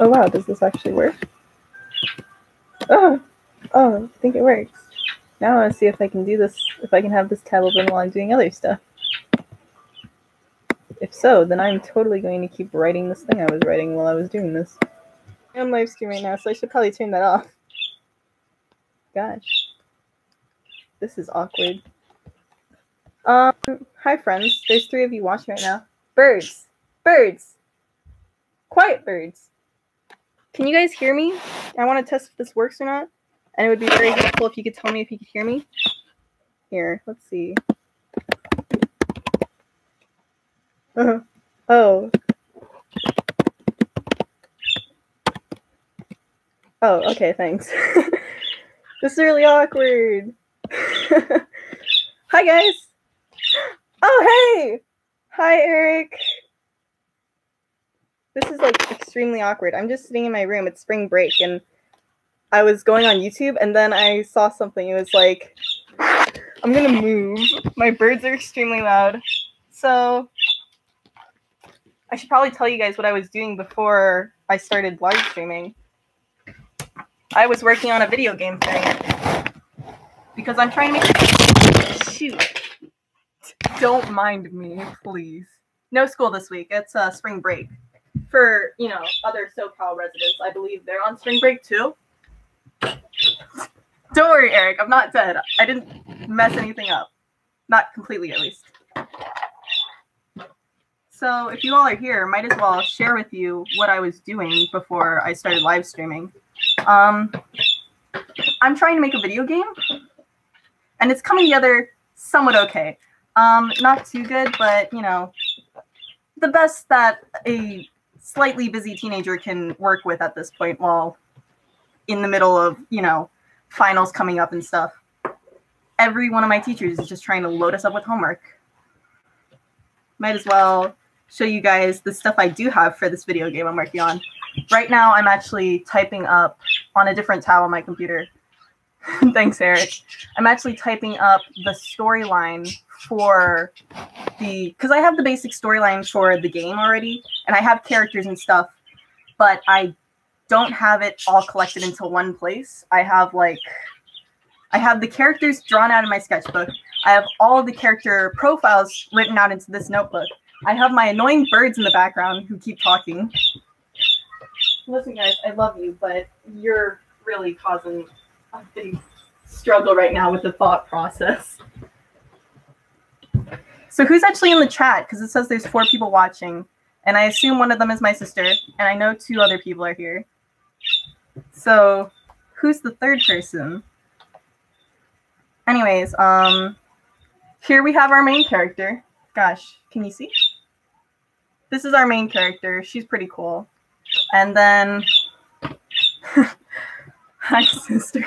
Oh wow, does this actually work? Oh, I think it works. Now I want to see if I can do this, if I can have this tab open while I'm doing other stuff. If so, then I'm totally going to keep writing this thing I was writing while I was doing this. I'm live streaming right now, so I should probably turn that off. Gosh. This is awkward. Hi friends. There's 3 of you watching right now. Birds! Birds! Quiet birds! Can you guys hear me? I want to test if this works or not. And it would be very helpful if you could tell me if you could hear me. Here, let's see. Oh. Oh, okay, thanks. This is really awkward. Hi, guys. Oh, hey! Hi, Eric. This is, like, extremely awkward. I'm just sitting in my room. It's spring break, and I was going on YouTube, and then I saw something. It was like, I'm gonna move. My birds are extremely loud. So I should probably tell you guys what I was doing before I started live streaming. I was working on a video game thing because I'm trying to make... Shoot. Don't mind me, please. No school this week. It's spring break. For, you know, other SoCal residents, I believe they're on spring break too. Don't worry, Eric. I'm not dead. I didn't mess anything up. Not completely, at least. So if you all are here, might as well share with you what I was doing before I started live streaming. I'm trying to make a video game, and it's coming together somewhat okay. Not too good, but, you know, the best that a slightly busy teenager can work with at this point while in the middle of, you know, finals coming up and stuff. Every one of my teachers is just trying to load us up with homework. Might as well show you guys the stuff I do have for this video game I'm working on. Right now, I'm actually typing up on a different tab on my computer. Thanks, Eric. I'm actually typing up the storyline for because I have the basic storyline for the game already, and I have characters and stuff, but I don't have it all collected into one place. I have the characters drawn out in my sketchbook. I have all the character profiles written out into this notebook. I have my annoying birds in the background who keep talking. Listen, guys, I love you, but you're really causing a big struggle right now with the thought process. So who's actually in the chat? Because it says there's 4 people watching, and I assume one of them is my sister, and I know 2 other people are here. So who's the 3rd person? Anyways, here we have our main character. Gosh, can you see? This is our main character. She's pretty cool. And then, hi, sister.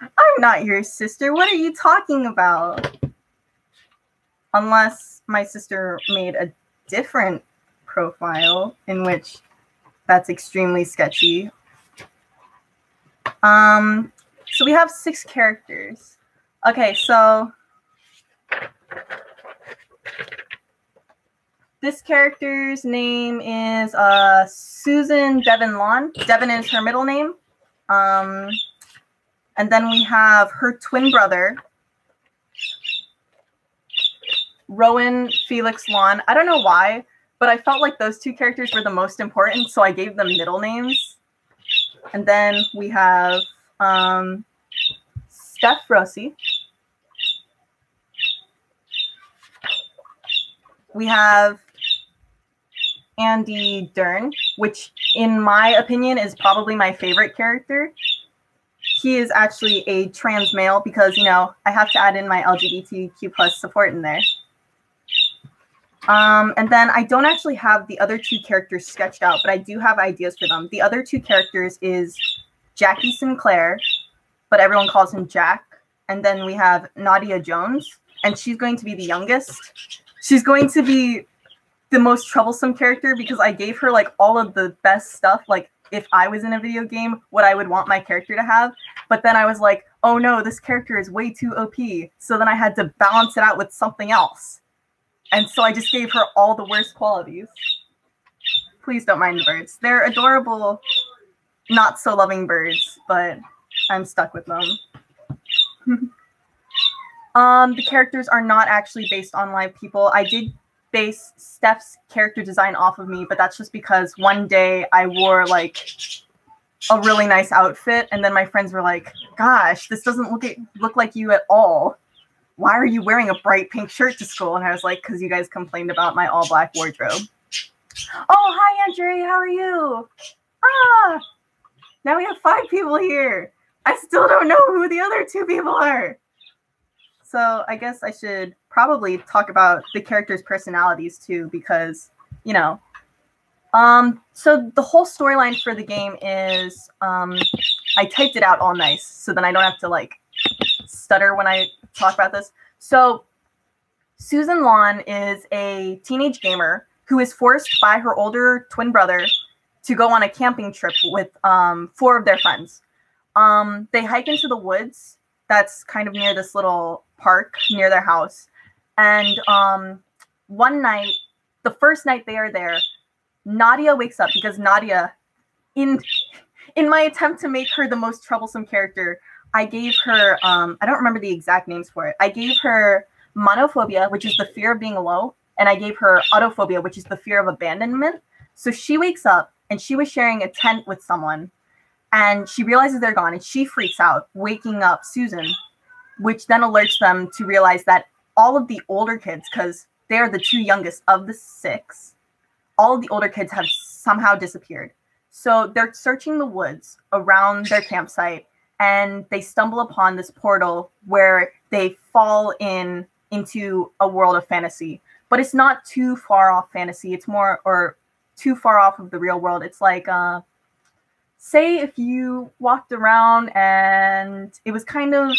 I'm not your sister. What are you talking about? Unless my sister made a different profile in which that's extremely sketchy. So we have 6 characters. Okay, so this character's name is Susan Devon Lawn. Devon is her middle name. And then we have her twin brother, Rowan Felix Lawn. I don't know why, but I felt like those 2 characters were the most important, so I gave them middle names. And then we have Steph Rossi. We have Andy Dern, which in my opinion is probably my favorite character. He is actually a trans male because, you know, I have to add in my LGBTQ plus support in there. And then I don't actually have the other 2 characters sketched out, but I do have ideas for them. The other 2 characters is Jackie Sinclair, but everyone calls him Jack. And then we have Nadia Jones, and she's going to be the youngest. She's going to be the most troublesome character because I gave her like all of the best stuff, like if I was in a video game, what I would want my character to have. But then I was like, oh no, this character is way too OP. So then I had to balance it out with something else. And so I just gave her all the worst qualities. Please don't mind the birds. They're adorable, not so loving birds, but I'm stuck with them. The characters are not actually based on live people. I did base Steph's character design off of me, but that's just because one day I wore like a really nice outfit, and then my friends were like, gosh, this doesn't look like you at all. Why are you wearing a bright pink shirt to school? And I was like, because you guys complained about my all black wardrobe. Oh, hi, Andre. How are you? Ah, now we have 5 people here. I still don't know who the other 2 people are. So I guess I should probably talk about the characters' personalities too, because, you know. So the whole storyline for the game is, I typed it out all nice, so then I don't have to like stutter when I talk about this. So Susan Lawn is a teenage gamer who is forced by her older twin brother to go on a camping trip with 4 of their friends. They hike into the woods that's kind of near this little park near their house. And one night, the first night they are there, Nadia wakes up because Nadia, in my attempt to make her the most troublesome character, I gave her, I don't remember the exact names for it. I gave her monophobia, which is the fear of being alone, and I gave her autophobia, which is the fear of abandonment. So she wakes up and she was sharing a tent with someone, and she realizes they're gone and she freaks out, waking up Susan, which then alerts them to realize that all of the older kids, because they are the 2 youngest of the 6, all of the older kids have somehow disappeared. So they're searching the woods around their campsite, and they stumble upon this portal where they fall into a world of fantasy. But it's not too far off fantasy. It's more, or too far off of the real world. It's like, say if you walked around and it was kind of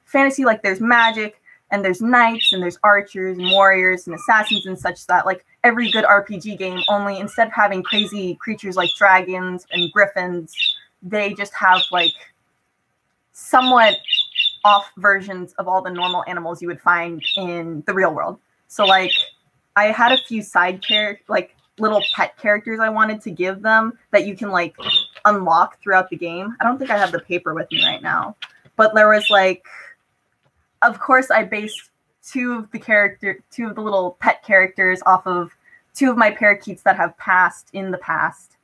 fantasy, like there's magic and there's knights and there's archers and warriors and assassins and such, that like every good RPG game, only instead of having crazy creatures like dragons and griffins, they just have like somewhat off versions of all the normal animals you would find in the real world. So like I had a few side like little pet characters I wanted to give them that you can like unlock throughout the game. I don't think I have the paper with me right now, but there was like, of course I based 2 of the little pet characters off of 2 of my parakeets that have passed in the past,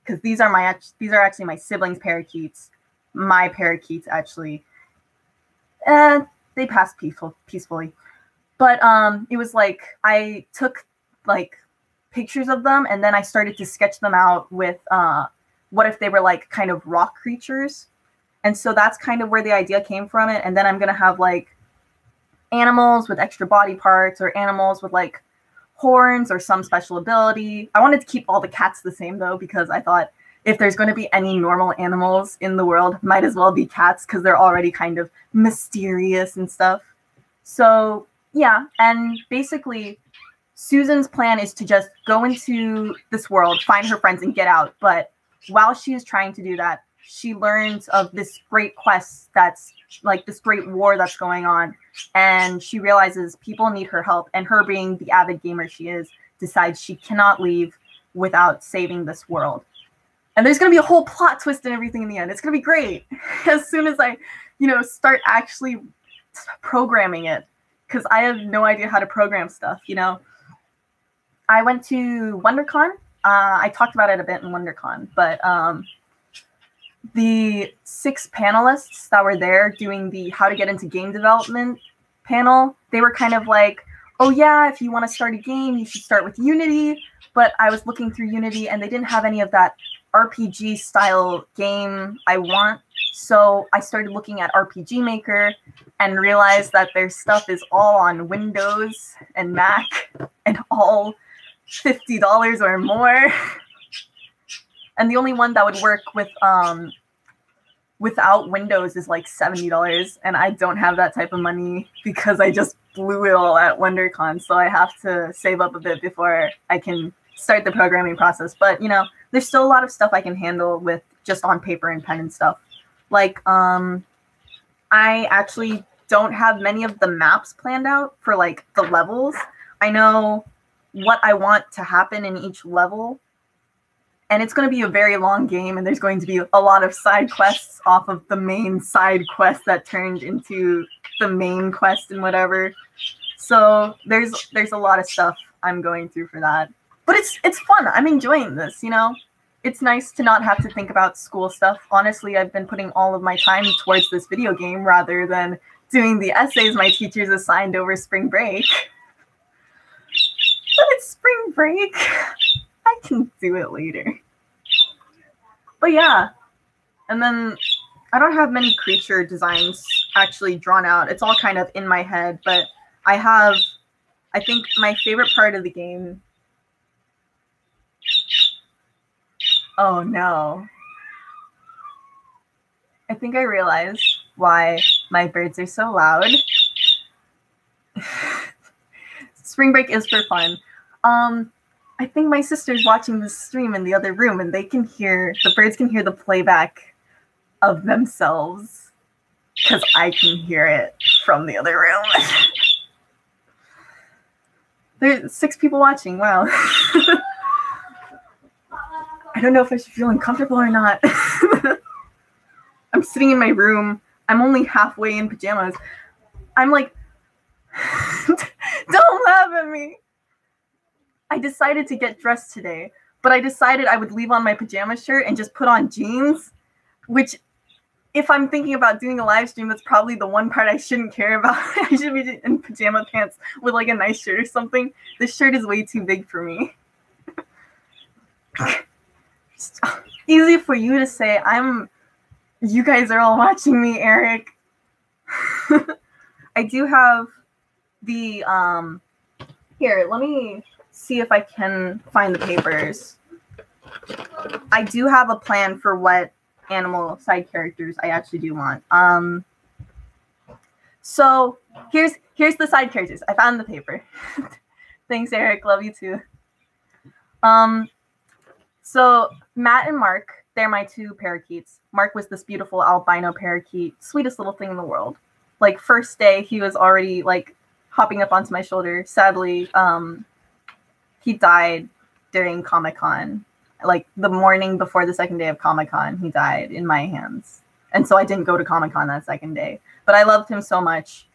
because these are actually my siblings' parakeets. My parakeets actually, they passed peacefully. But it was like I took like pictures of them, and then I started to sketch them out with what if they were like kind of rock creatures. And so that's kind of where the idea came from it. And then I'm going to have like animals with extra body parts, or animals with like horns or some special ability. I wanted to keep all the cats the same though, because I thought if there's going to be any normal animals in the world, might as well be cats, because they're already kind of mysterious and stuff. So yeah, and basically Susan's plan is to just go into this world, find her friends, and get out. But while she is trying to do that, she learns of this great quest that's like this great war that's going on. And she realizes people need her help. And her, being the avid gamer she is, decides she cannot leave without saving this world. And there's going to be a whole plot twist and everything in the end. It's going to be great as soon as I, start actually programming it, because I have no idea how to program stuff, I went to WonderCon. I talked about it a bit in WonderCon, but the 6 panelists that were there doing the how to get into game development panel, they were kind of like, oh yeah, if you want to start a game, you should start with Unity. But I was looking through Unity and they didn't have any of that RPG style game I want. So I started looking at RPG Maker and realized that their stuff is all on Windows and Mac and all $50 or more. And the only one that would work with without Windows is like $70, and I don't have that type of money because I just blew it all at WonderCon. So I have to save up a bit before I can start the programming process. But there's still a lot of stuff I can handle with just on paper and pen and stuff. Like I actually don't have many of the maps planned out for like the levels. I know what I want to happen in each level, and it's going to be a very long game, and there's going to be a lot of side quests off of the main side quest that turned into the main quest and whatever. So there's a lot of stuff I'm going through for that. But it's fun. I'm enjoying this, you know? It's nice to not have to think about school stuff. Honestly, I've been putting all of my time towards this video game rather than doing the essays my teachers assigned over spring break. But it's spring break. I can do it later. But yeah. And then I don't have many creature designs actually drawn out. It's all kind of in my head, but I think my favorite part of the game. Oh no. I think I realized why my birds are so loud. Spring break is for fun. I think my sister's watching this stream in the other room, and the birds can hear the playback of themselves because I can hear it from the other room. There's 6 people watching. Wow. I don't know if I should feel uncomfortable or not. I'm sitting in my room. I'm only halfway in pajamas. I'm like, don't laugh at me. I decided to get dressed today, but I decided I would leave on my pajama shirt and just put on jeans, which if I'm thinking about doing a live stream, that's probably the one part I shouldn't care about. I should be in pajama pants with like a nice shirt or something. This shirt is way too big for me. Easy for you to say. You guys are all watching me, Eric. I do have the, here, let me see if I can find the papers. I do have a plan for what animal side characters I actually do want. So here's the side characters. I found the paper. Thanks, Eric. Love you too. So Matt and Mark, they're my 2 parakeets. Mark was this beautiful albino parakeet, sweetest little thing in the world. Like first day, he was already like hopping up onto my shoulder. Sadly, he died during Comic-Con. Like the morning before the second day of Comic-Con, he died in my hands. And so I didn't go to Comic-Con that second day. But I loved him so much.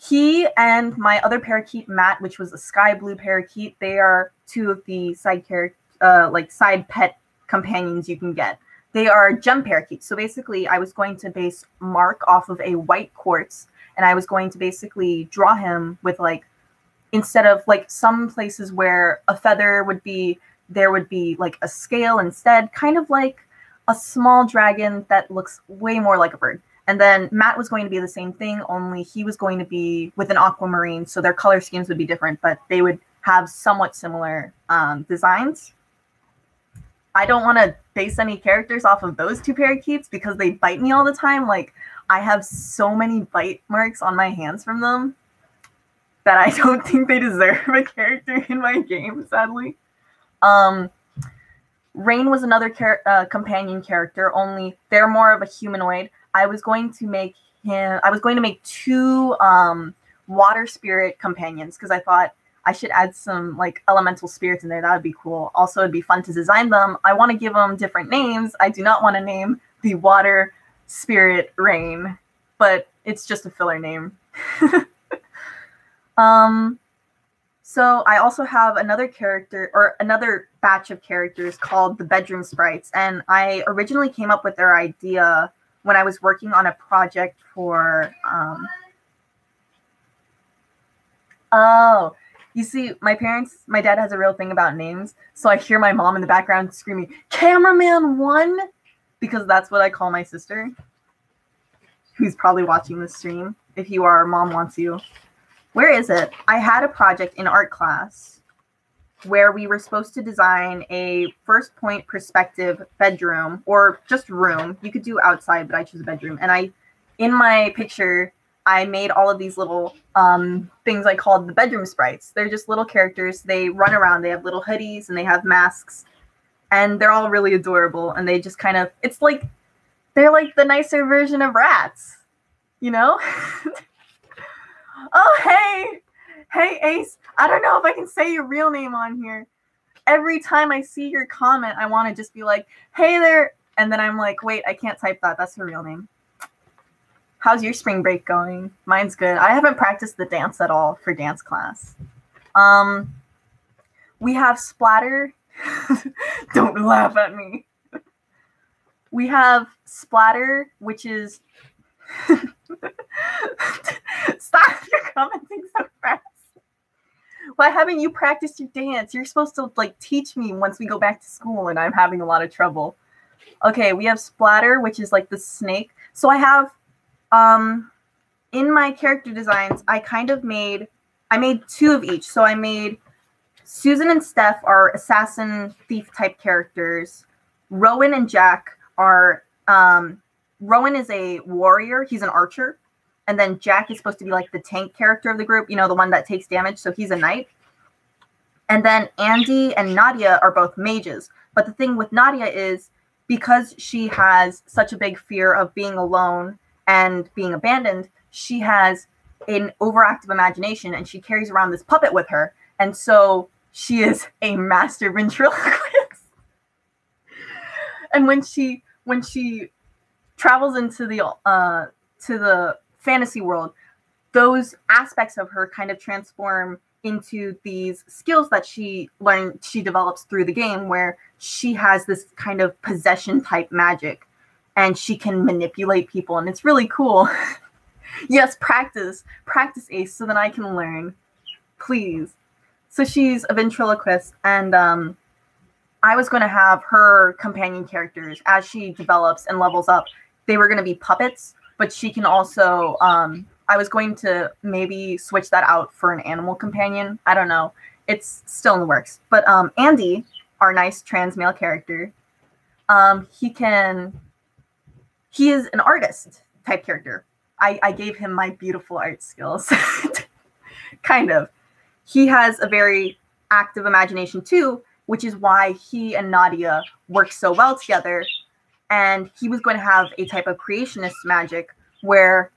He and my other parakeet, Matt, which was a sky blue parakeet, they are 2 of the side pet companions you can get. They are gem parakeets. So basically, I was going to base Mark off of a white quartz, and I was going to basically draw him with like, instead of like some places where a feather would be, there would be like a scale instead, kind of like a small dragon that looks way more like a bird. And then Matt was going to be the same thing, only he was going to be with an aquamarine, so their color schemes would be different, but they would have somewhat similar designs. I don't want to base any characters off of those 2 parakeets because they bite me all the time. Like, I have so many bite marks on my hands from them that I don't think they deserve a character in my game, sadly. Rain was another companion character, only they're more of a humanoid. I was going to make 2 water spirit companions because I thought I should add some like elemental spirits in there. That would be cool. Also, it'd be fun to design them. I want to give them different names. I do not want to name the water spirit Rain, but it's just a filler name. So I also have another character, or another batch of characters called the Bedroom Sprites, and I originally came up with their idea when I was working on a project for, you see, my dad has a real thing about names, so I hear my mom in the background screaming, "Cameraman 1!" because that's what I call my sister, who's probably watching this stream. If you are, Mom wants you. Where is it? I had a project in art class where we were supposed to design a first point perspective bedroom, or just room. You could do outside, but I chose a bedroom. And in my picture, I made all of these little things I called the bedroom sprites. They're just little characters. They run around. They have little hoodies and they have masks. And they're all really adorable. And they just kind of, it's like, they're like the nicer version of rats, you know? Oh, hey, Ace. I don't know if I can say your real name on here. every time I see your comment, I want to just be like, hey there. And then I'm like, wait, I can't type that. That's her real name. How's your spring break going? Mine's good. I haven't practiced the dance at all for dance class. We have Splatter. Don't laugh at me. We have Splatter, which is... Stop, you're commenting so fast. Why haven't you practiced your dance? You're supposed to like teach me once we go back to school, and I'm having a lot of trouble. Okay, we have Splatter, which is like the snake. So I have, in my character designs, I made 2 of each. So I made Susan and Steph are assassin thief type characters. Rowan and Jack are, Rowan is a warrior. He's an archer. And then Jack is supposed to be like the tank character of the group, you know, the one that takes damage. So he's a knight. And then Andy and Nadia are both mages. But the thing with Nadia is because she has such a big fear of being alone and being abandoned, she has an overactive imagination and she carries around this puppet with her. And so she is a master ventriloquist. And when she travels into the fantasy world, those aspects of her kind of transform into these skills that she develops through the game, where she has this kind of possession type magic and she can manipulate people, and it's really cool. Yes, practice Ace, so that I can learn, please. So she's a ventriloquist, and I was going to have her companion characters as she develops and levels up. They were going to be puppets, but she can also, I was going to maybe switch that out for an animal companion. I don't know. It's still in the works. But Andy, our nice trans male character, he is an artist type character. I gave him my beautiful art skills. Kind of. He has a very active imagination too, which is why he and Nadia work so well together. And he was going to have a type of creationist magic where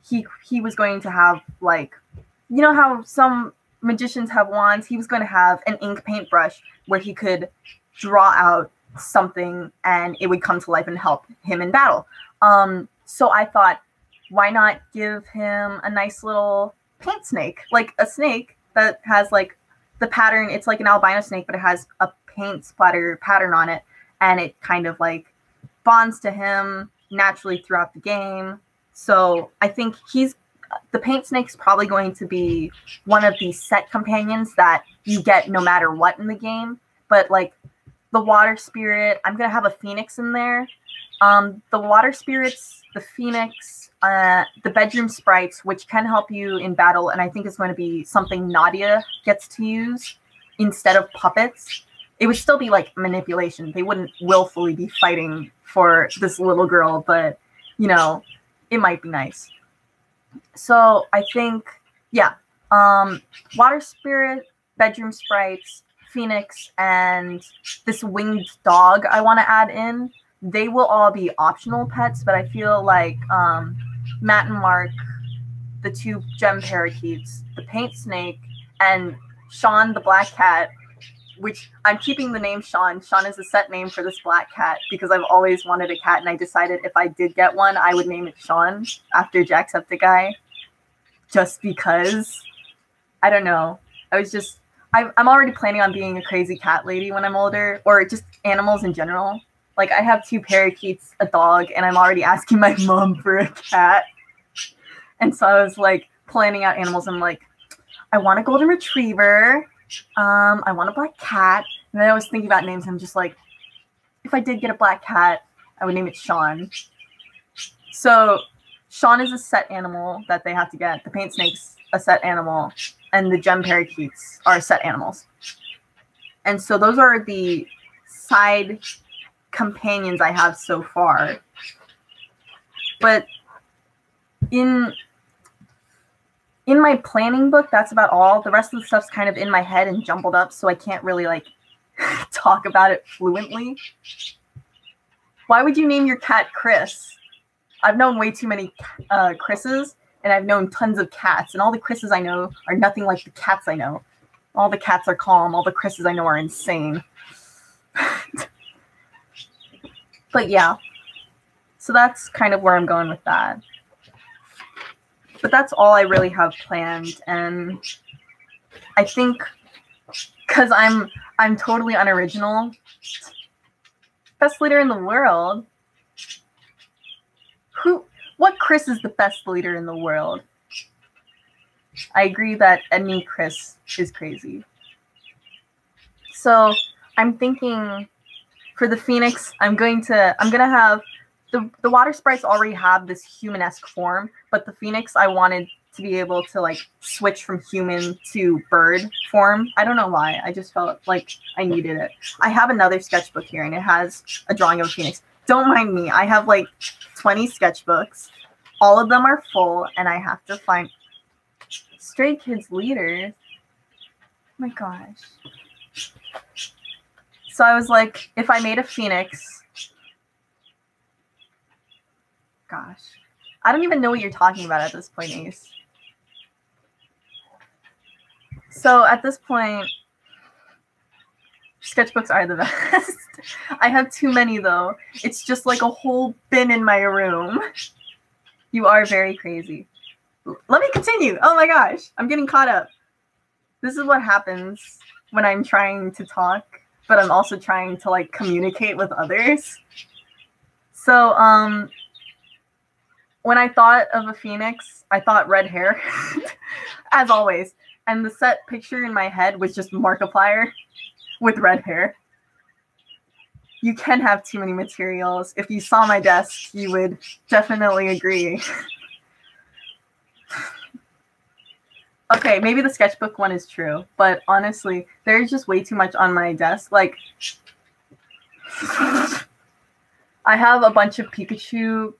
he was going to have, like, you know how some magicians have wands? He was going to have an ink paintbrush where he could draw out something and it would come to life and help him in battle. So I thought, why not give him a nice little paint snake, like a snake that has like the pattern. It's like an albino snake, but it has a paint splatter pattern on it, and it kind of like bonds to him naturally throughout the game. So I think the paint snake's probably going to be one of the set companions that you get no matter what in the game. But like the water spirit, I'm gonna have a phoenix in there. The water spirits, the phoenix, the bedroom sprites, which can help you in battle, and I think it's going to be something Nadia gets to use instead of puppets. It would still be like manipulation. They wouldn't willfully be fighting for this little girl, but you know, it might be nice. So I think, yeah, water spirit, bedroom sprites, phoenix, and this winged dog I want to add in. They will all be optional pets, but I feel like Matt and Mark, the 2 gem parakeets, the paint snake, and Sean the black cat, which I'm keeping the name Sean. Sean is a set name for this black cat because I've always wanted a cat, and I decided if I did get one, I would name it Sean after Jacksepticeye, just because. I don't know. I'm already planning on being a crazy cat lady when I'm older, or just animals in general. Like, I have 2 parakeets, a dog, and I'm already asking my mom for a cat. And so I was like planning out animals. I'm like, I want a golden retriever. I want a black cat. And then I was thinking about names. I'm just like, if I did get a black cat, I would name it Sean. So Sean is a set animal that they have to get. The paint snake's a set animal. And the gem parakeets are set animals. And so those are the side companions I have so far. But in my planning book, that's about all. The rest of the stuff's kind of in my head and jumbled up, so I can't really like talk about it fluently. Why would you name your cat Chris? I've known way too many Chris's, and I've known tons of cats, and all the Chris's I know are nothing like the cats I know. All the cats are calm. All the Chris's I know are insane. But yeah. So that's kind of where I'm going with that. But that's all I really have planned. And I think because I'm totally unoriginal, best leader in the world. What Chris is the best leader in the world? I agree that any Chris is crazy. So I'm thinking for the Phoenix, I'm gonna have the water sprites already have this human-esque form, but the Phoenix I wanted to be able to like switch from human to bird form. I don't know why. I just felt like I needed it. I have another sketchbook here and it has a drawing of a Phoenix. Don't mind me. I have like 20 sketchbooks. All of them are full and I have to find Stray Kids leaders. Oh my gosh. So I was like, if I made a Phoenix, gosh, I don't even know what you're talking about at this point, Ace. So at this point, sketchbooks are the best. I have too many though. It's just like a whole bin in my room. You are very crazy. Let me continue. Oh my gosh, I'm getting caught up. This is what happens when I'm trying to talk, but I'm also trying to like communicate with others. So when I thought of a Phoenix, I thought red hair, as always. And the set picture in my head was just Markiplier with red hair. You can have too many materials. If you saw my desk, you would definitely agree. Okay, maybe the sketchbook one is true, but honestly, there's just way too much on my desk. Like, I have a bunch of Pikachu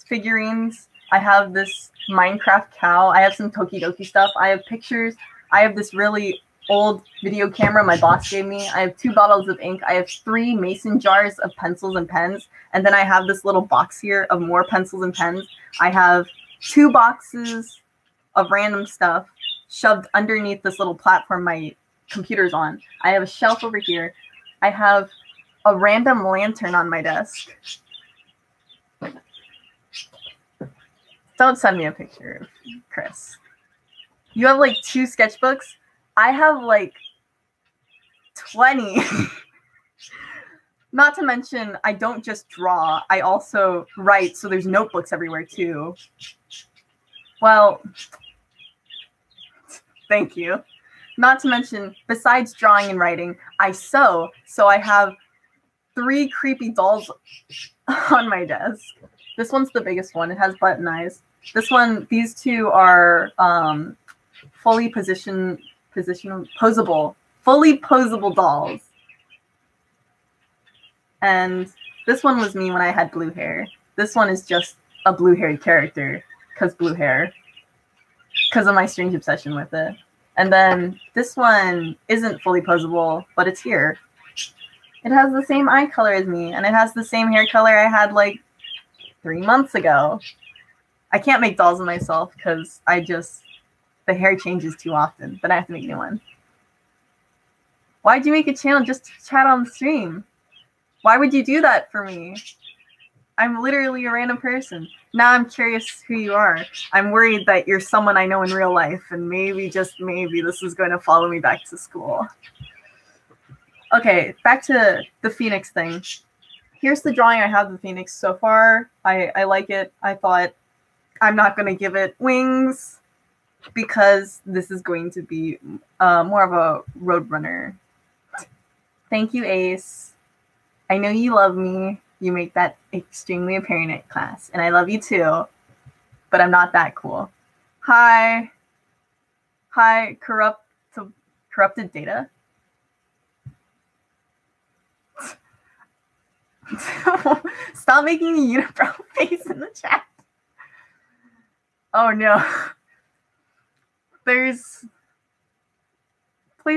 figurines. I have this Minecraft cow. I have some Tokidoki stuff. I have pictures. I have this really old video camera my boss gave me. I have 2 bottles of ink. I have 3 mason jars of pencils and pens. And then I have this little box here of more pencils and pens. I have 2 boxes of random stuff shoved underneath this little platform my computer's on. I have a shelf over here. I have a random lantern on my desk. Don't send me a picture of Chris. You have like 2 sketchbooks? I have like 20. Not to mention, I don't just draw. I also write, so there's notebooks everywhere too. Well, thank you. Not to mention, besides drawing and writing, I sew. So I have 3 creepy dolls on my desk. This one's the biggest one. It has button eyes. This one, these 2 are fully posable dolls. And this one was me when I had blue hair. This one is just a blue-haired character, because blue hair, because of my strange obsession with it. And then this one isn't fully posable, but it's here. It has the same eye color as me, and it has the same hair color I had like 3 months ago. I can't make dolls of myself because the hair changes too often. Then I have to make a new one. Why'd you make a channel just to chat on the stream? Why would you do that for me? I'm literally a random person. Now I'm curious who you are. I'm worried that you're someone I know in real life, and maybe, just maybe, this is going to follow me back to school. Okay, back to the Phoenix thing. Here's the drawing I have of the Phoenix so far. I like it. I thought I'm not going to give it wings because this is going to be more of a roadrunner. Thank you, Ace. I know you love me. You make that extremely apparent at class. And I love you too. But I'm not that cool. Hi. Hi, corrupted data. Stop making the unibrow face in the chat. Oh no. Please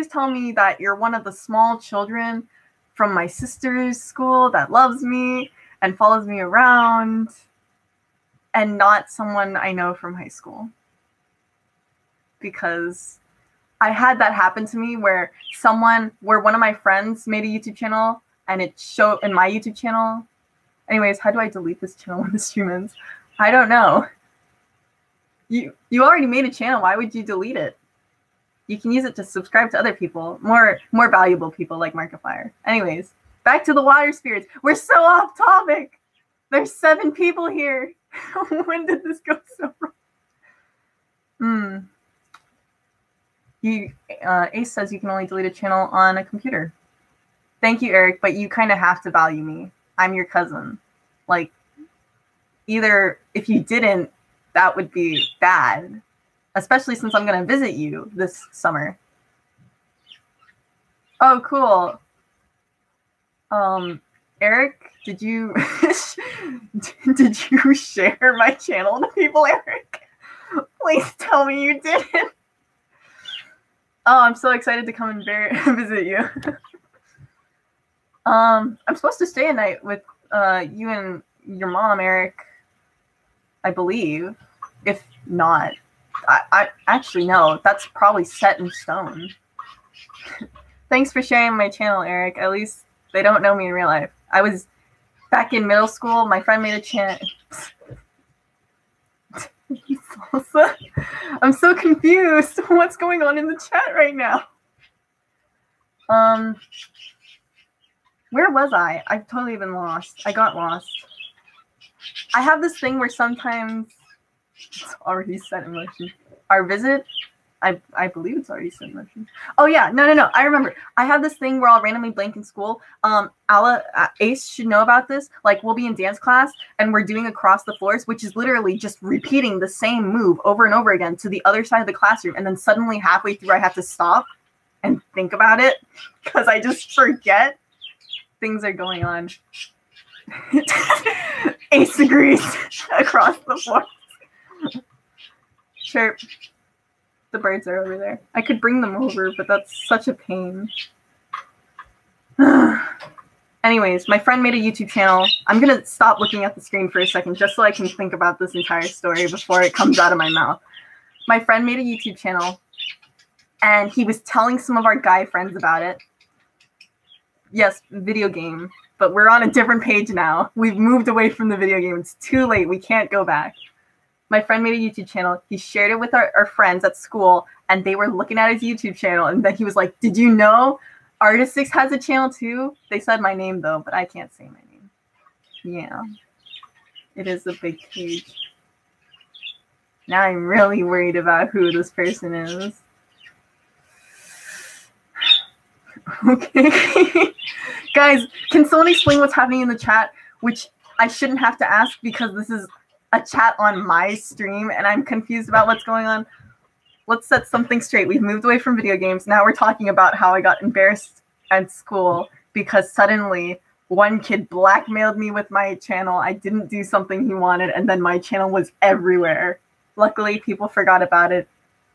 tell me that you're one of the small children from my sister's school that loves me and follows me around, and not someone I know from high school. Because I had that happen to me where one of my friends made a YouTube channel and it showed in my YouTube channel. Anyways, how do I delete this channel when the stream ends? I don't know. You already made a channel. Why would you delete it? You can use it to subscribe to other people, more valuable people like Markiplier. Anyways, back to the water spirits. We're so off topic. There's 7 people here. When did this go so wrong? Ace says you can only delete a channel on a computer. Thank you, Eric, but you kind of have to value me. I'm your cousin. Like, either if you didn't, that would be bad. Especially since I'm going to visit you this summer. Oh, cool. Eric, did you share my channel to people, Eric? Please tell me you didn't. Oh, I'm so excited to come and visit you. I'm supposed to stay a night with you and your mom, Eric. I believe. If not, I actually no. That's probably set in stone. Thanks for sharing my channel, Eric. At least they don't know me in real life. I was back in middle school. My friend made a channel. I'm so confused. What's going on in the chat right now? Where was I? I've totally been lost. I got lost. I have this thing where sometimes it's already set in motion. Our visit, I believe it's already set in motion. Oh yeah, no. I remember. I have this thing where I'll randomly blank in school. Ace should know about this. Like, we'll be in dance class and we're doing across the floors, which is literally just repeating the same move over and over again to the other side of the classroom. And then suddenly halfway through, I have to stop and think about it because I just forget things are going on. Ace agrees. Across the floor. Chirp. The birds are over there. I could bring them over, but that's such a pain. Anyways, my friend made a YouTube channel. I'm going to stop looking at the screen for a second just so I can think about this entire story before it comes out of my mouth. My friend made a YouTube channel, and he was telling some of our guy friends about it. Yes, video game, but we're on a different page now. We've moved away from the video game. It's too late. We can't go back. My friend made a YouTube channel. He shared it with our friends at school, and they were looking at his YouTube channel, and then he was like, did you know Articix has a channel too? They said my name, though, but I can't say my name. Yeah. It is a big page. Now I'm really worried about who this person is. Okay. Guys, can someone explain what's happening in the chat? Which I shouldn't have to ask because this is a chat on my stream and I'm confused about what's going on. Let's set something straight. We've moved away from video games. Now we're talking about how I got embarrassed at school because suddenly one kid blackmailed me with my channel. I didn't do something he wanted, and then my channel was everywhere. Luckily, people forgot about it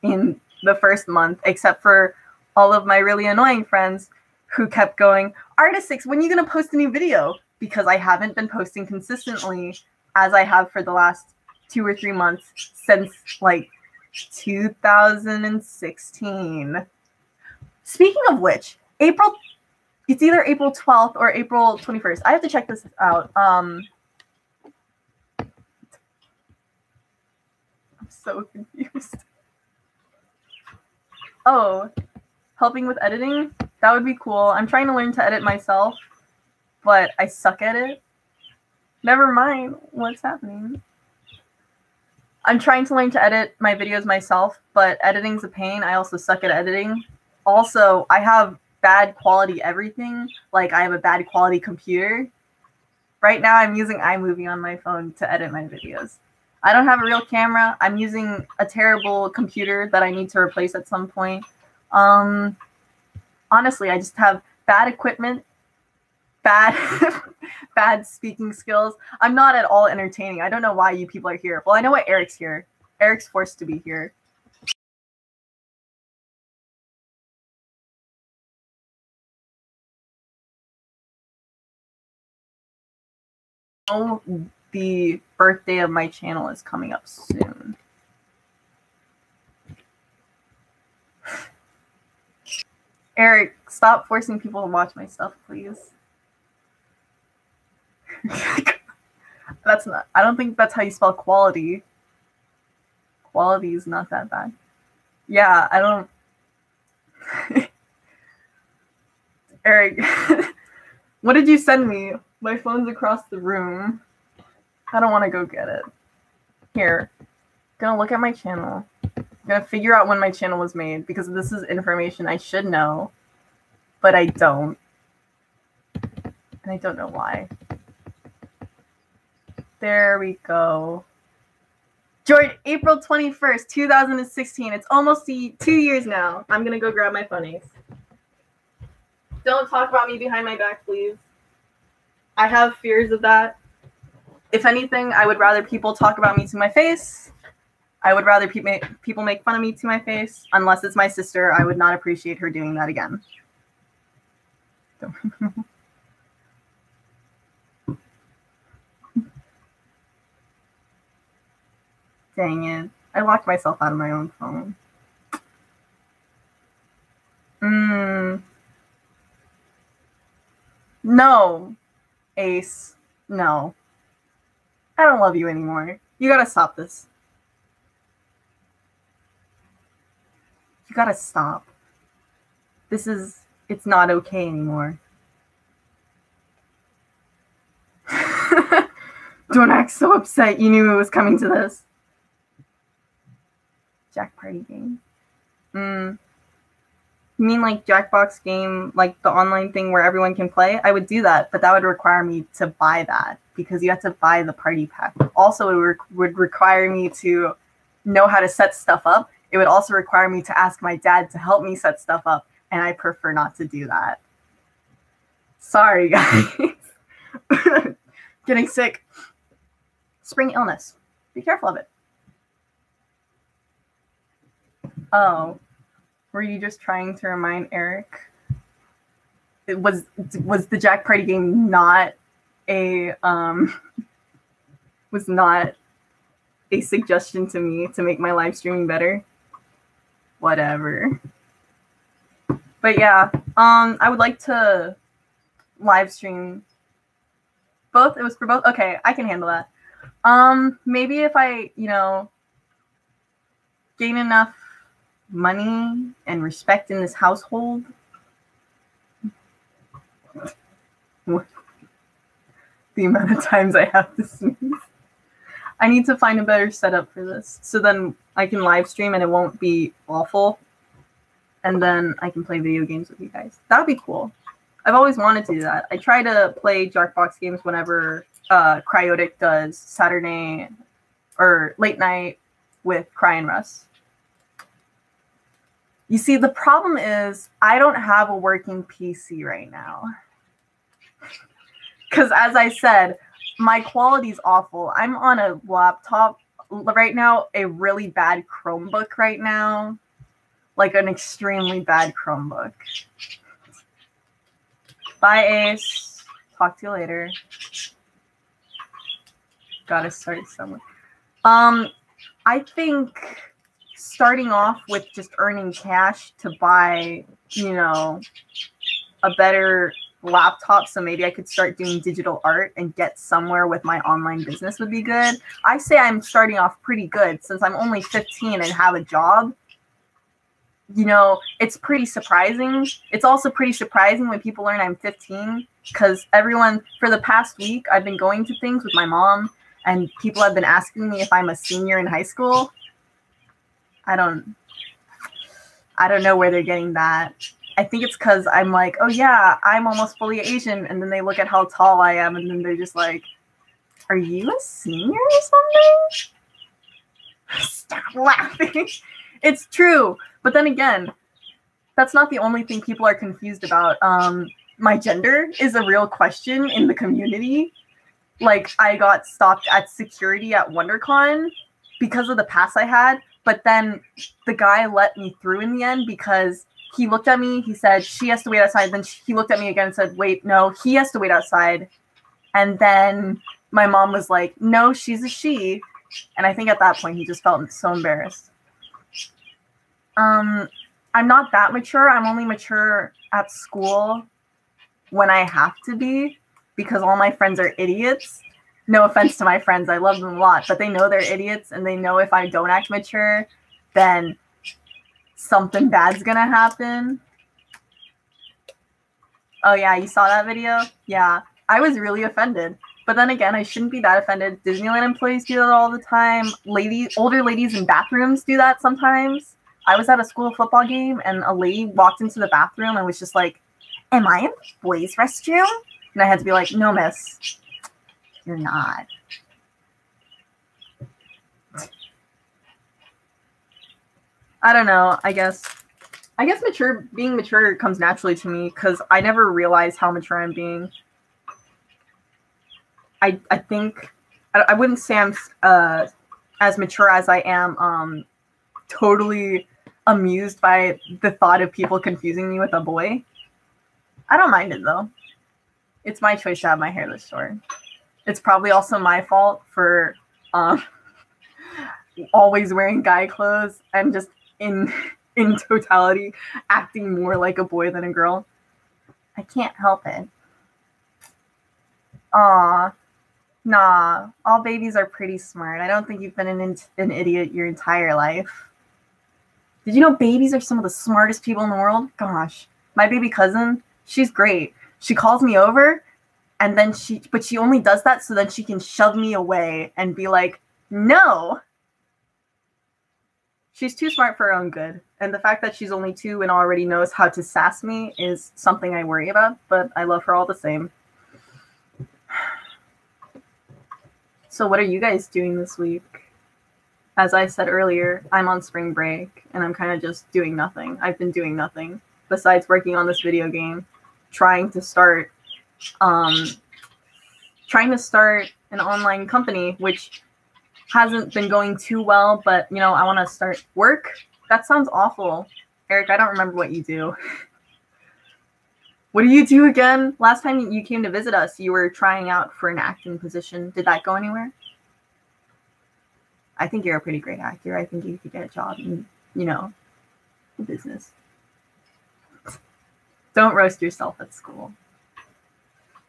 in the first month, except for all of my really annoying friends who kept going, Articix, when are you going to post a new video? Because I haven't been posting consistently as I have for the last 2 or 3 months since like 2016. Speaking of which, it's either April 12th or April 21st. I have to check this out. I'm so confused. Oh, helping with editing? That would be cool. I'm trying to learn to edit myself, but I suck at it. Never mind what's happening. I'm trying to learn to edit my videos myself, but editing's a pain. I also suck at editing. Also, I have bad quality everything. Like, I have a bad quality computer. Right now, I'm using iMovie on my phone to edit my videos. I don't have a real camera. I'm using a terrible computer that I need to replace at some point. Honestly, I just have bad equipment, bad speaking skills. I'm not at all entertaining. I don't know why you people are here. Well, I know why Eric's here. Eric's forced to be here. Oh, the birthday of my channel is coming up soon. Eric, stop forcing people to watch my stuff, please. That's not, I don't think that's how you spell quality. Quality is not that bad. Yeah, I don't. Eric, what did you send me? My phone's across the room. I don't want to go get it. Here, gonna look at my channel. I'm gonna figure out when my channel was made because this is information I should know, but I don't. And I don't know why. There we go. George, April 21st, 2016. It's almost 2 years now. I'm gonna go grab my funnies. Don't talk about me behind my back, please. I have fears of that. If anything, I would rather people talk about me to my face. I would rather people make fun of me to my face. Unless it's my sister, I would not appreciate her doing that again. Dang it. I locked myself out of my own phone. No, Ace. No. I don't love you anymore. You gotta stop this. You gotta stop. It's not okay anymore. Don't act so upset. You knew it was coming to this. Jack Party game. You mean like Jackbox game, like the online thing where everyone can play? I would do that, but that would require me to buy that because you have to buy the party pack. Also, it would require me to know how to set stuff up. It would also require me to ask my dad to help me set stuff up, and I prefer not to do that. Sorry, guys. Getting sick. Spring illness. Be careful of it. Oh. Were you just trying to remind Eric? Was the Jack Party game not a was not a suggestion to me to make my live streaming better? Whatever. But yeah, I would like to live stream both. It was for both. Okay, I can handle that. Maybe if I, gain enough money and respect in this household. The amount of times I have to sneeze. I need to find a better setup for this so then I can live stream and it won't be awful. And then I can play video games with you guys. That would be cool. I've always wanted to do that. I try to play Jackbox games whenever Cryotic does Saturday or late night with Cry and Russ. You see, the problem is I don't have a working PC right now. Because as I said, my quality's awful. I'm on a laptop right now, a really bad Chromebook right now. Like an extremely bad Chromebook. Bye, Ace. Talk to you later. Gotta start somewhere. I think starting off with just earning cash to buy, a better laptop so maybe I could start doing digital art and get somewhere with my online business would be good. I say I'm starting off pretty good since I'm only 15 and have a job. It's pretty surprising. It's also pretty surprising when people learn I'm 15 because everyone, for the past week, I've been going to things with my mom and people have been asking me if I'm a senior in high school. I don't know where they're getting that. I think it's because I'm like, oh yeah, I'm almost fully Asian. And then they look at how tall I am and then they're just like, are you a senior or something? Stop laughing. It's true. But then again, that's not the only thing people are confused about. My gender is a real question in the community. Like, I got stopped at security at WonderCon because of the pass I had. But then the guy let me through in the end because he looked at me. He said, she has to wait outside. Then he looked at me again and said, wait, no, he has to wait outside. And then my mom was like, no, she's a she. And I think at that point, he just felt so embarrassed. I'm not that mature. I'm only mature at school when I have to be because all my friends are idiots. No offense to my friends, I love them a lot, but they know they're idiots and they know if I don't act mature, then something bad's gonna happen. Oh yeah, you saw that video? Yeah, I was really offended. But then again, I shouldn't be that offended. Disneyland employees do that all the time. Older ladies in bathrooms do that sometimes. I was at a school football game and a lady walked into the bathroom and was just like, "Am I in the boys' restroom?" And I had to be like, "No, miss, you're not." I don't know. I guess being mature comes naturally to me because I never realize how mature I'm being. I think I wouldn't say I'm as mature as I am totally amused by the thought of people confusing me with a boy. I don't mind it though. It's my choice to have my hair this short. It's probably also my fault for always wearing guy clothes and just in totality acting more like a boy than a girl. I can't help it. Aw. Nah, all babies are pretty smart. I don't think you've been an idiot your entire life. Did you know babies are some of the smartest people in the world? Gosh, my baby cousin, she's great. She calls me over and then she only does that so then she can shove me away and be like, no. She's too smart for her own good. And the fact that she's only 2 and already knows how to sass me is something I worry about, but I love her all the same. So what are you guys doing this week? As I said earlier, I'm on spring break and I'm kind of just doing nothing. I've been doing nothing besides working on this video game, trying to start an online company, which hasn't been going too well, but you know, I want to start work. That sounds awful. Eric, I don't remember what you do. What do you do again? Last time you came to visit us, you were trying out for an acting position. Did that go anywhere? I think you're a pretty great actor. I think you could get a job in, business. Don't roast yourself at school.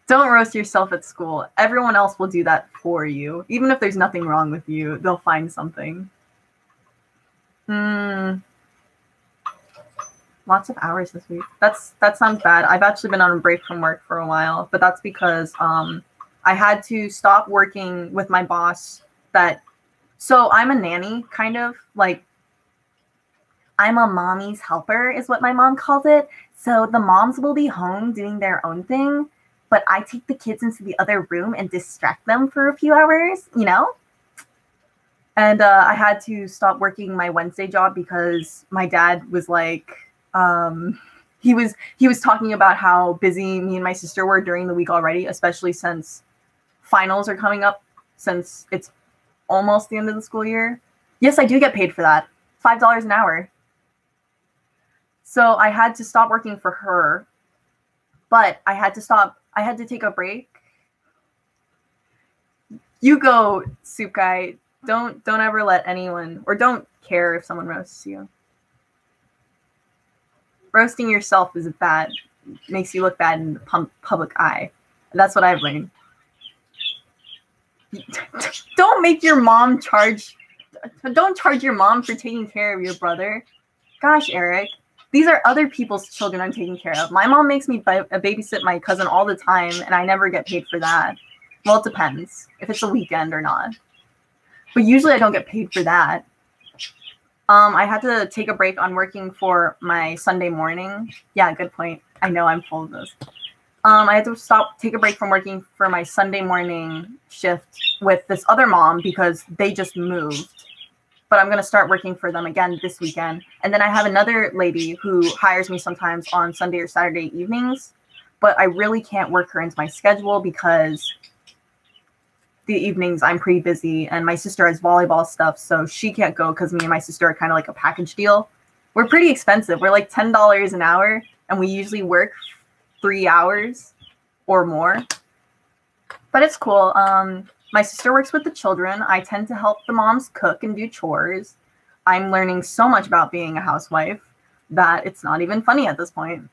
Don't roast yourself at school. Everyone else will do that for you. Even if there's nothing wrong with you, they'll find something. Lots of hours this week. That sounds bad. I've actually been on a break from work for a while, but that's because I had to stop working with my boss. So I'm a nanny, kind of like I'm a mommy's helper is what my mom calls it. So the moms will be home doing their own thing, but I take the kids into the other room and distract them for a few hours, And I had to stop working my Wednesday job because my dad was like, he was talking about how busy me and my sister were during the week already, especially since finals are coming up, since it's almost the end of the school year. Yes, I do get paid for that. $5 an hour. So I had to stop working for her, but I had to take a break. You go, Soup Guy. Don't ever let anyone, or don't care if someone roasts you. Roasting yourself makes you look bad in the public eye. That's what I've learned. Don't charge your mom for taking care of your brother. Gosh, Eric, these are other people's children I'm taking care of. My mom makes me babysit my cousin all the time, and I never get paid for that. Well, it depends if it's a weekend or not. But usually I don't get paid for that. I had to take a break on working for my Sunday morning. Yeah, good point. I know I'm full of those. I had to take a break from working for my Sunday morning shift with this other mom because they just moved. But I'm going to start working for them again this weekend. And then I have another lady who hires me sometimes on Sunday or Saturday evenings. But I really can't work her into my schedule because the evenings I'm pretty busy and my sister has volleyball stuff, so she can't go because me and my sister are kind of like a package deal. We're pretty expensive. We're like $10 an hour and we usually work 3 hours or more. But it's cool. My sister works with the children. I tend to help the moms cook and do chores. I'm learning so much about being a housewife that it's not even funny at this point.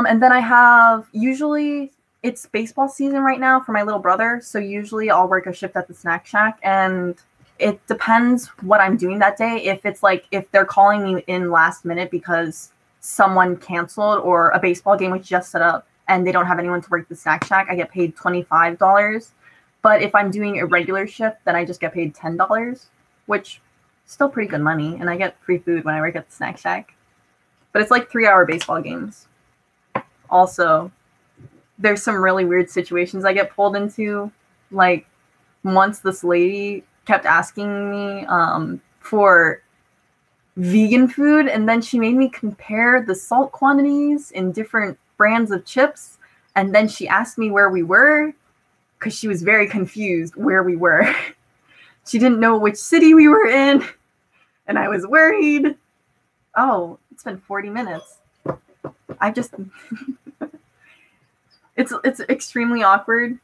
And then I have, usually it's baseball season right now for my little brother, so usually I'll work a shift at the snack shack, and it depends what I'm doing that day. If it's like, if they're calling me in last minute because someone canceled or a baseball game was just set up and they don't have anyone to work the snack shack, I get paid $25. But if I'm doing a regular shift, then I just get paid $10, which is still pretty good money, and I get free food when I work at the snack shack. But it's like 3-hour baseball games. Also, there's some really weird situations I get pulled into. Like, once this lady kept asking me for vegan food, and then she made me compare the salt quantities in different brands of chips, and then she asked me where we were because she was very confused where we were. She didn't know which city we were in, and I was worried. Oh, it's been 40 minutes. I just it's extremely awkward.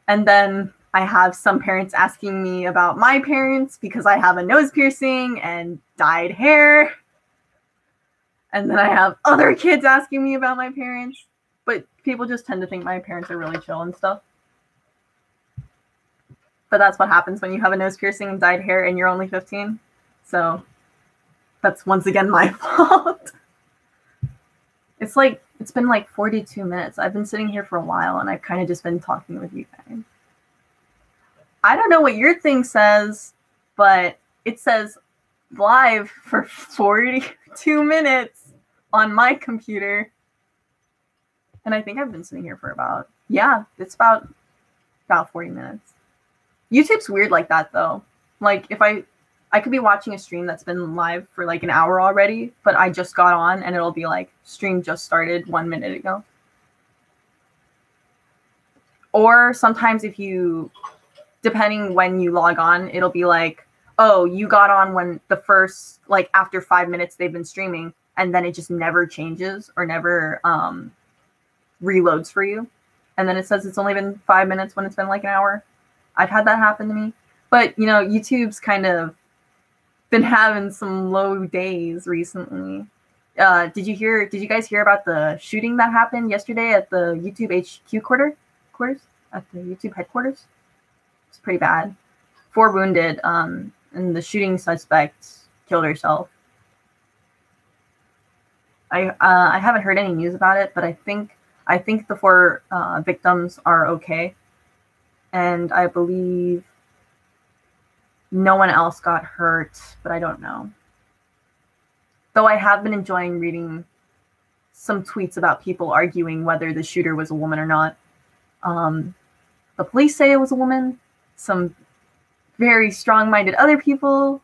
And then I have some parents asking me about my parents because I have a nose piercing and dyed hair. And then I have other kids asking me about my parents. But people just tend to think my parents are really chill and stuff. But that's what happens when you have a nose piercing and dyed hair and you're only 15. So that's once again my fault. It's been like 42 minutes. I've been sitting here for a while and I've kind of just been talking with you guys. I don't know what your thing says, but it says live for 42 minutes on my computer. And I think I've been sitting here for it's about 40 minutes. YouTube's weird like that though. Like if I could be watching a stream that's been live for like an hour already, but I just got on and it'll be like, stream just started 1 minute ago. Or sometimes depending when you log on, it'll be like, oh, you got on when the first, like after 5 minutes they've been streaming, and then it just never changes or never reloads for you. And then it says it's only been 5 minutes when it's been like an hour. I've had that happen to me. But, YouTube's kind of been having some low days recently. Did you guys hear about the shooting that happened yesterday at the YouTube HQ quarters? At the YouTube headquarters? It's pretty bad. 4 wounded, and the shooting suspect killed herself. I haven't heard any news about it, but I think the 4 victims are okay. And I believe no one else got hurt, but I don't know. Though I have been enjoying reading some tweets about people arguing whether the shooter was a woman or not. The police say it was a woman. Some very strong-minded other people.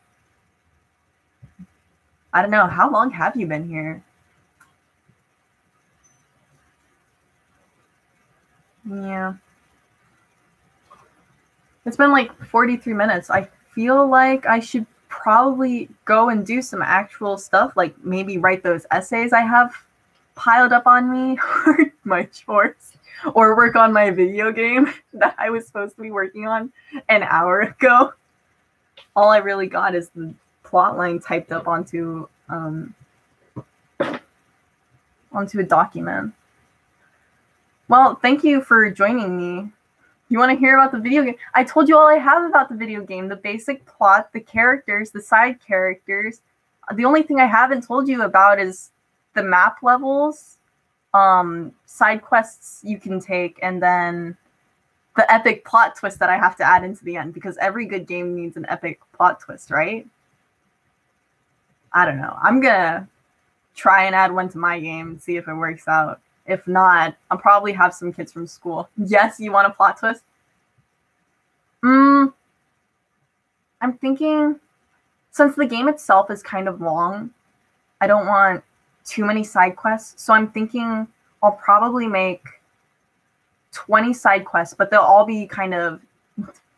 I don't know. How long have you been here? Yeah. It's been like 43 minutes. I feel like I should probably go and do some actual stuff, like maybe write those essays I have piled up on me, or my chores, or work on my video game that I was supposed to be working on an hour ago. All I really got is the plot line typed up onto a document. Well, thank you for joining me. You want to hear about the video game? I told you all I have about the video game, the basic plot, the characters, the side characters. The only thing I haven't told you about is the map levels, side quests you can take, and then the epic plot twist that I have to add into the end, because every good game needs an epic plot twist, right? I don't know. I'm gonna try and add one to my game and see if it works out. If not, I'll probably have some kids from school. Yes, you want a plot twist? I'm thinking, since the game itself is kind of long, I don't want too many side quests. So I'm thinking I'll probably make 20 side quests, but they'll all be kind of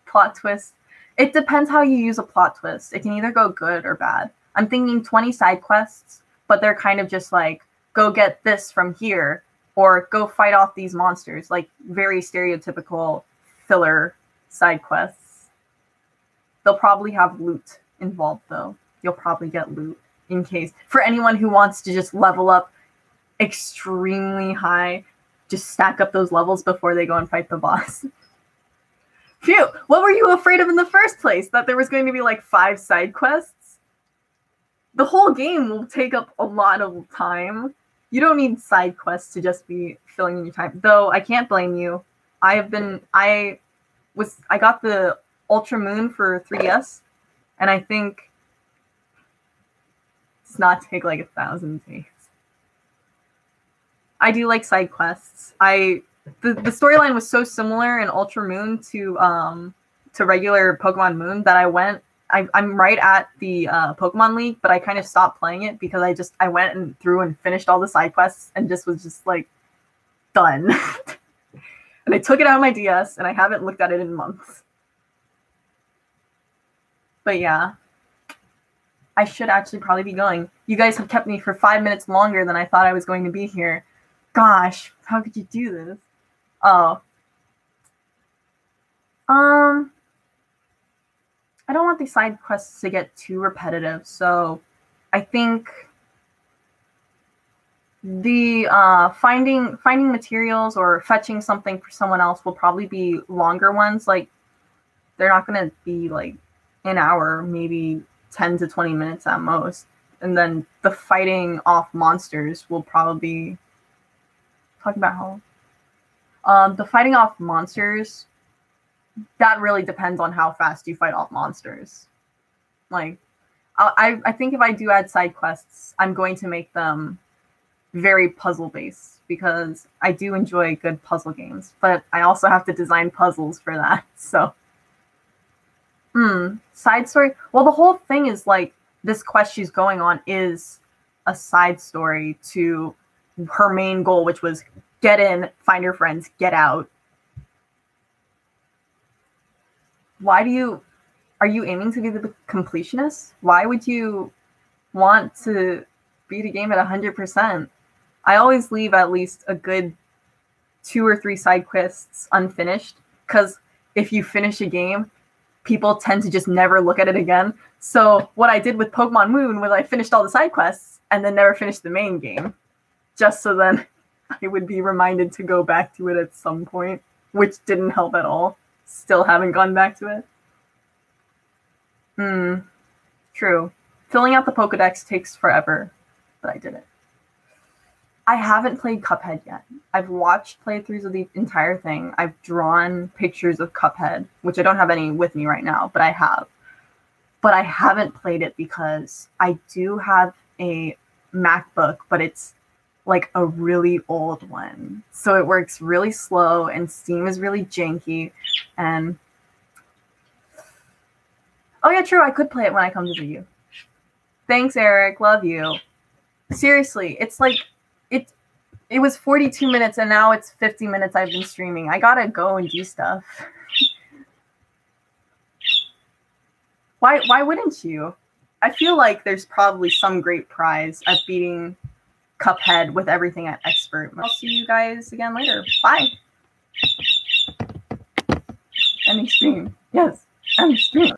plot twists. It depends how you use a plot twist. It can either go good or bad. I'm thinking 20 side quests, but they're kind of just like, go get this from here, or go fight off these monsters, like very stereotypical filler side quests. They'll probably have loot involved, though. You'll probably get loot in case. For anyone who wants to just level up extremely high. Just stack up those levels before they go and fight the boss. Phew! What were you afraid of in the first place? That there was going to be like 5 side quests? The whole game will take up a lot of time. You don't need side quests to just be filling in your time. Though I can't blame you. I got the Ultra Moon for 3DS, and I think it's not take like 1,000 days. I do like side quests. The storyline was so similar in Ultra Moon to regular Pokemon Moon that I'm right at the Pokemon League, but I kind of stopped playing it because I went and through and finished all the side quests and was just like done. And I took it out of my DS and I haven't looked at it in months. But yeah, I should actually probably be going. You guys have kept me for 5 minutes longer than I thought I was going to be here. Gosh, how could you do this? Oh. I don't want these side quests to get too repetitive, so I think the finding materials or fetching something for someone else will probably be longer ones. Like, they're not going to be like an hour, maybe 10 to 20 minutes at most. And then the fighting off monsters will probably be talking about how the fighting off monsters, that really depends on how fast you fight off monsters. Like, I think if I do add side quests, I'm going to make them very puzzle based because I do enjoy good puzzle games, but I also have to design puzzles for that. So, side story. Well, the whole thing is like this quest she's going on is a side story to her main goal, which was get in, find her friends, get out. Are you aiming to be the completionist? Why would you want to beat a game at 100%? I always leave at least a good 2 or 3 side quests unfinished, because if you finish a game, people tend to just never look at it again. So what I did with Pokemon Moon was I finished all the side quests and then never finished the main game, just so then I would be reminded to go back to it at some point, which didn't help at all. Still haven't gone back to it. True. Filling out the Pokedex takes forever, but I did it. I haven't played Cuphead yet. I've watched playthroughs of the entire thing. I've drawn pictures of Cuphead, which I don't have any with me right now, but I have. But I haven't played it because I do have a MacBook, but it's like a really old one. So it works really slow and Steam is really janky. And oh yeah, true, I could play it when I come to visit you. Thanks, Eric. Love you. Seriously, it's like it was 42 minutes and now it's 50 minutes I've been streaming. I gotta go and do stuff. Why wouldn't you? I feel like there's probably some great prize at beating Cuphead with everything at Expert. I'll see you guys again later. Bye. Ending stream. Yes, ending stream.